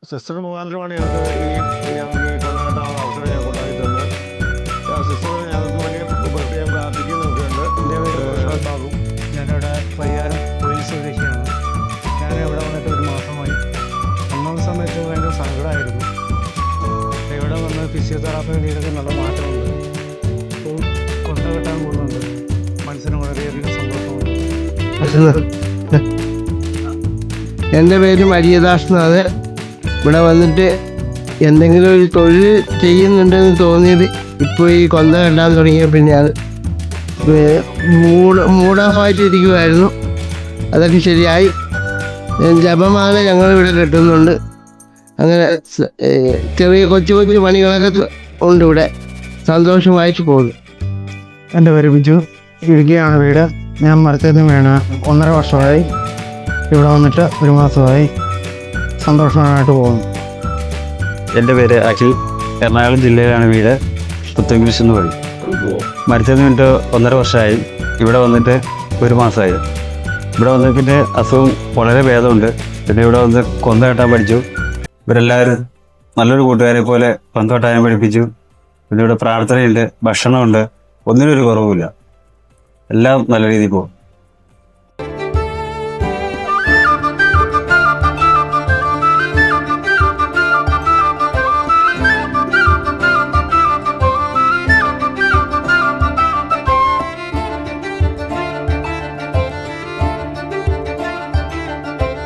Sister മുഖാന്തരമാണ് ഞങ്ങൾക്ക് ഈ കൊണ്ടാട്ട അവസരം ഞാൻ കൊണ്ടാടി തന്നത്. സിസ്റ്റർ ഞങ്ങൾക്ക് വേണ്ടി പ്രത്യേകം പ്രാർത്ഥിക്കുന്നൊക്കെ ഉണ്ട്. എൻ്റെ പേര് ബാബു. ഞാനിവിടെ പരിയാരം പോലീസ് സ്വദേശിയാണ്. ഞാൻ ഇവിടെ വന്നിട്ട് 1 മാസമായി. ഒന്നാം സമയത്ത് ഭയങ്കര സങ്കടമായിരുന്നു. ഇവിടെ വന്ന് ഫിസിയോതെറാപ്പി ചെയ്തൊക്കെ നല്ല മാറ്റമുണ്ട്. ഇപ്പോൾ കൊണ്ട കെട്ടാൻ കൂടുന്നുണ്ട്. മനസ്സിന് വളരെയധികം സന്തോഷമുണ്ട്. എൻ്റെ പേര് മരിയദാസ്നാഥ്. ഇവിടെ വന്നിട്ട് എന്തെങ്കിലും ഒരു തൊഴിൽ ചെയ്യുന്നുണ്ടെന്ന് തോന്നിയത് ഇപ്പോൾ ഈ കൊന്ത കെട്ടാൻ തുടങ്ങിയ പിന്നെയാണ്. മൂടാഫായിട്ടിരിക്കുമായിരുന്നു, അതൊക്കെ ശരിയായി. ജപമാല ഞങ്ങളിവിടെ കെട്ടുന്നുണ്ട്. അങ്ങനെ ചെറിയ കൊച്ചു കൊച്ചു പണികളൊക്കെ ഉണ്ട് ഇവിടെ. സന്തോഷമായിട്ട് പോകുന്നു. എൻ്റെ പേര് ബിജു. ഇടുക്കിയാണ് വീട്. ഞാൻ മരത്തേന്ന് വീണ് 1.5 വർഷമായി. ഇവിടെ വന്നിട്ട് 1 മാസമായി. സന്തോഷമായിട്ട് പോകുന്നു. എൻ്റെ പേര് അഖിൽ. എറണാകുളം ജില്ലയിലാണ് വീട്. പുത്തൻകുരിശ് എന്ന് പറയും. മരിച്ചതിന് വേണ്ടിയിട്ട് 1.5 വർഷമായി. ഇവിടെ വന്നിട്ട് 1 മാസമായി. ഇവിടെ വന്ന് പിന്നെ അസുഖം വളരെ ഭേദമുണ്ട്. പിന്നെ ഇവിടെ വന്ന് കൊന്ത കെട്ടാൻ പഠിച്ചു. ഇവരെല്ലാവരും നല്ലൊരു കൂട്ടുകാരെ പോലെ കൊന്ത കെട്ടാൻ പഠിപ്പിച്ചു. പിന്നെ ഇവിടെ പ്രാർത്ഥനയുണ്ട്, ഭക്ഷണമുണ്ട്, ഒന്നിനൊരു കുറവുമില്ല. എല്ലാം നല്ല രീതിയിൽ പോകും.